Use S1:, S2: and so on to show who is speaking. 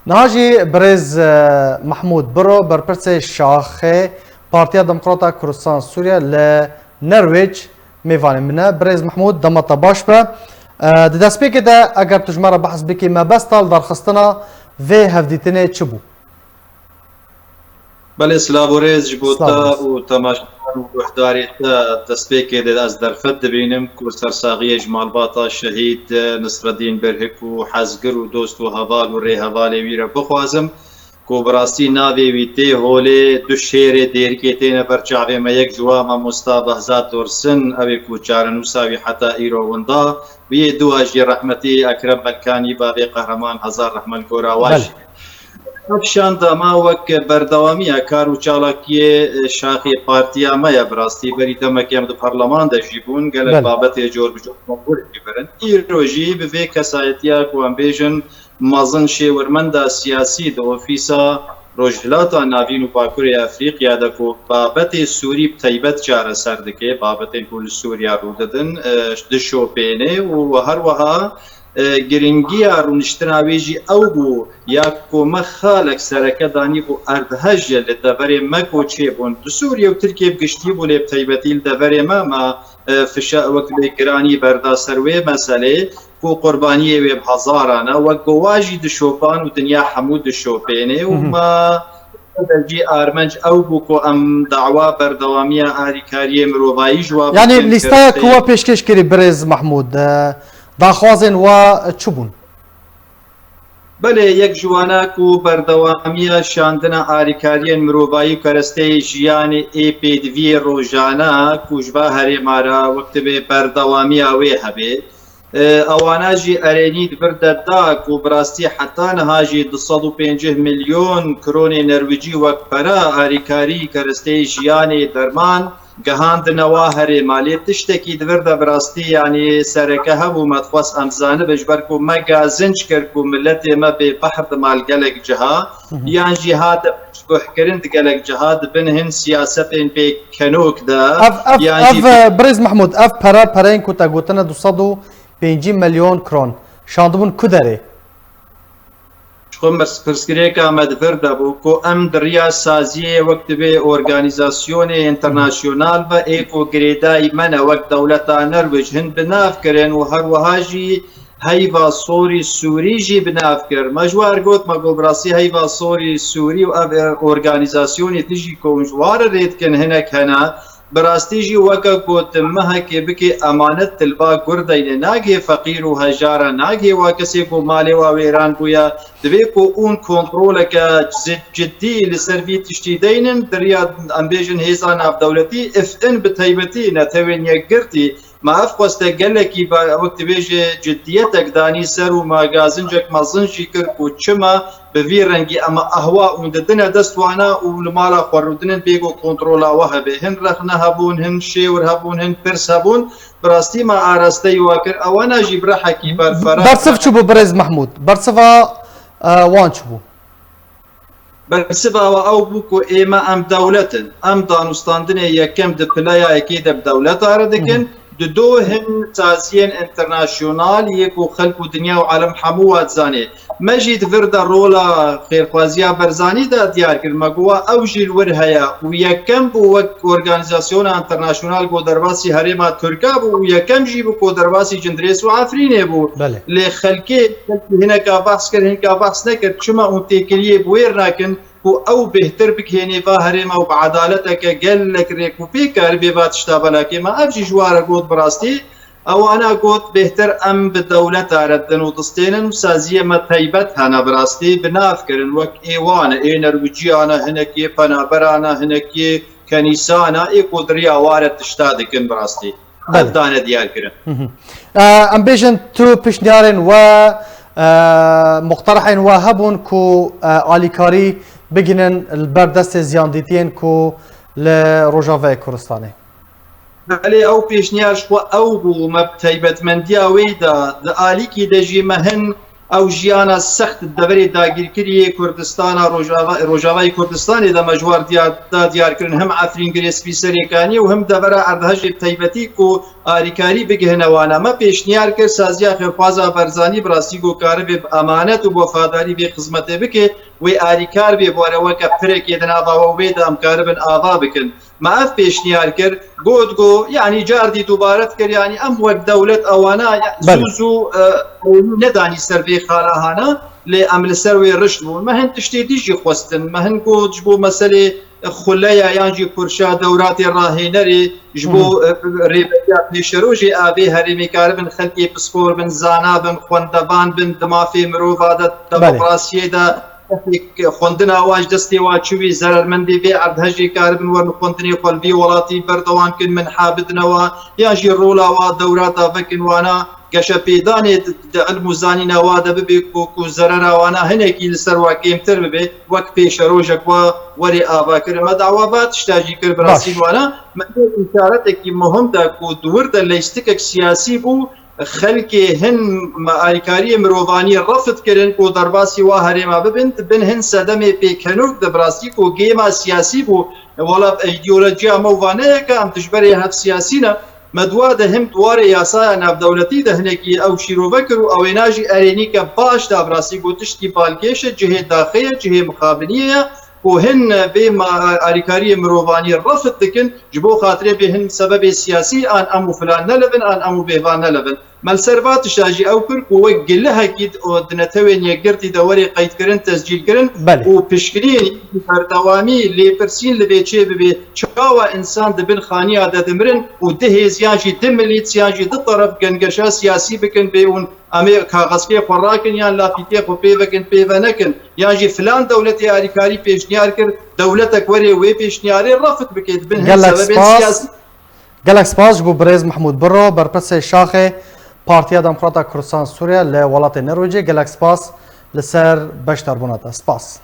S1: نهاجي برز محمود برو برپرسه شاخه پارتیا دموکراتا کردستان سوریا لنرویج میوان منه برز محمود دمتا باش به دست پیک ده اگر تجمع بحث بکی ما بستال در خستنا و هفدیتنه چه بو؟
S2: بله سلابوريز جبوتا و تماشا وحداري تسبيك از درفت بينم كورسر صاغيه جمال باطا شهيد نصر الدين برهك وحزقر ودوست وهبال وري هبالي ويرا بخوازم کو براستی ناوی ویتی هولی دو شیر دیرکیتین برچاوی ما یک جوام مستابه ذات ورسن اوی کوچار نوساوی حتی ایرو وندا وی دو اجی رحمتی اکرم مکانی بابی قهرمان هزار رحمت گوراواش افشان دما وک بردوامی کارو چالاکی شاخی پارتیا ما براستی بری دمکیم دو پارلمان د جیبون گل بابت جور بجو مقبول ببرن ایروجی به کسایتیا کو امبیژن مازن شیورمندا سیاسی د اوفیسا روجلاتا ناوین و باکوری افریقیا د کو بابت سوری بتیبت چاره سر دکه بابت کل سوریا رو ددن د شوپینه و هر وها گرنگیا رونشتناویجی او بو یا کومه خالق سرکه دانی بو اردهج لدبر مکو چه بون د سوریا و ترکیه بگشتی بو لب تیبتیل دبر ما فشا وقت بگرانی بردا سروی مسئله کو قربانی و هزارانه و گواجی د شوپان و دنیا حمود د شوپینه و ما جی ارمنج او بو کو ام دعوا بردوامی آریکاری مروایی جواب
S1: یعنی لیستا کو پیشکش کری برز محمود داخوازن و چوبون
S2: بله یک جوانا کو بردوامی شاندنا آریکاری مروایی کرسته جیان ای پی دوی روزانه کوجبا هری مارا وقت به بردوامی اوی هبه اوانا جی ارینی برد دا کو براستی حتی نهاجی 250 میلیون کرون نرویجی وقت برا آریکاری کرسته جیان درمان گهاند نواهر مالی تشتکی دورد براستی یعنی سرکه هبو مدخواست امزانه بجبر کو مگا زنج کر کو ملت ما به بحر مال گلک جها یعنی جهاد بحکرند گلک جهاد بنهن سیاست این به کنوک دا
S1: اف برز محمود اف پرین کو تا گوتنه 250 میلیون کرون شاندبون کدره
S2: خم پرسکریه که آمد برده بو که ام دریا سازی وقت به ارگانیزاسیون انترناسیونال و ایکو گریدای من وقت دولتا نرویج هند بناف کرن و هر وهاجی هیوا سوری سوری جی بناف کر مجوار گوت مگو براسی هیوا سوری سوری و ارگانیزاسیونی تیجی کنجوار رید کن هنک هنا براستی جی وکا کوت مهک بکی امانت طلبا گردین ناگه فقیر و هجارا ناگه و کسی کو مالی و ویران بویا دوی کو اون کنترول که جدی لسروی تشتیدین دریا امبیجن هیزان اف دولتی اف ان بتیبتی نتوین یک گرتی ما افقست گلکی با وقت بیج جدیتک دانی سر و ماگازنجک مازنجی کر کو چما به وی رنگی اما اهوا اون ددنه دستوانا و لمالا خوردن بیگو کنترولا وهبه هن رخنه هبون هن شیور هبون هن پرس هبون براستی ما آراسته واکر اوانا جبر حکی بر فرا
S1: برصف چوبو برز محمود برصفا وان چوبو
S2: برسبا و او بوكو ايما ام دولتن ام دانستاندن يكم د بلايا اكيد بدولت اردكن دو هن تازين انترناشيونال يكو خلق دنيا وعالم حموات زاني مجد فردا رولا خيرخوازيا برزاني دا ديار كر مگوا او جيل ورهيا ويكم بو اورغانيزاسيون انترناشيونال کو درباسي هريما تركا بو ويكم جي بو درباسي جندريس وعفرين بو لخلقي هنا کا بحث كر هنا کا بحث نكر شما اون تيكليه بوير لكن او بهتر بكهني فاهرما وبعدالتك قال لك ريكو بيكر بيبات شتابلاكي ما ابجي جوار قوت براستي او انا قوت بهتر ام بالدولة ردن وطستين مسازية ما تيبت هنا براستي بنافكرن وك ايوان اي نرويجيانا هنكي بنابرانا هنكي كنيسانا اي قدريا وارد تشتادكن براستي دانا ديار كرن
S1: ام بيجن تو بشنيارن و مقترحين وهبون كو آليكاري بگینن البردست زیاندیتین کو لروجاوه کردستانه.
S2: بله او پیشنیارش و او بو مبتیبت مندیا ویدا د آلیکی دجی مهن ئەو ژیانە سەخت دەبەری داگیرکردی کوردستانە ڕۆژاوای کوردستانی دەمەژوار دیارکردن هەم ئافرینگرێ سپیسەرەکانی و هەم دەبەرە ئەردەهەژی تایبەتی و ئاریکاری بگەهێنەوانە مە پێشنیار کرد سازیا خێرخوازە بەرزانی بڕاستی گۆکارە بێ ئەمانەت و بۆ فاداری بێ خزمەتێ بکێ وێ ئاریکار بێ بۆرەوەکە پرێکێ دەناڵاوە وێدا ئەمکارە بن ئاوا بکەن مەعەف پێشنیار کرد گۆ یعنی جاردی دووبارەت کرد ینی ئەم وەک دەولەت ئەوانە زوز و نەدانی سەر بێ خاراهانە لێ ئەم لەسەر وێ ڕشت بوون مە هەند تشتێ دیژی خۆستن مە هەند گۆج بۆ مەسەلێ خولەیە یانجی کورشا دەوراتی ڕاهێنەری ji bo rêveriya pêşerojê avê herêmê karibin xelkê piskor bin zana bin xwendevan bin di mafê mirova de demokrasiyê de xwendina wan ji destê wan çûwî zerermendê vê erdhejê karibin werin xwendinê xwelvî welatî berdewam kirin min habidnewa yan jî rola wa dewrata vekin wana geşepêdanê di ilm û zanîna wa de bibe ku zerera wana hinekî li ser wa kêmtir bibe wek pêşerojek wa werê avakirin me dawa bat tişta jî kir bi rastî wana me îşaretekî muhim de ku duwir de lêstikek siyasî bû خلکê hin alîkariyê mirovanî refit kirin ku derbasî wa herêma bibin bin hin sedemê pêkenok de bi rastî ku gêma siyasî bû wala îdeolojiya me vaneyeke em dijberê hev siyasî ne مدوا ده هم دوار یاسا نافدولتی ده هنکی او شیروبکر و اویناجی ارینی که باش دا براسی گوتشتی بالکیش جهه داخلی جهه مخابنیه و هن به آریکاری مروانی رفت دکن جبو خاطره به هن سبب سیاسی آن امو فلان نلبن آن امو بهوان نلبن ملسربات شاجی او کرد و گله هکید و دنتوین یگرتی دواری قید کرن تسجیل کرن و پشکرین پردوامی لیپرسین لبیچه ببی چاوا انسان دبن خانی عدد مرن و ده هزیانجی ده ملیت سیانجی ده طرف گنگشا سیاسی بکن بیون امی کاغذکی خوراکن یا لافیتی خو پیوکن پیونکن یا جی فلان دولتی آریکاری پیشنیار کرد دولتک وری وی پیشنیاری رفت بکید بن هن سبب سیاسی
S1: gelek spas ji bo Birêz Mehmûd Biro berpirsê şaxê Partiya Demokrata Kurdistan Sûriya li welatê Nerwêcê gelek spas li ser beşdarbûna te. Spas.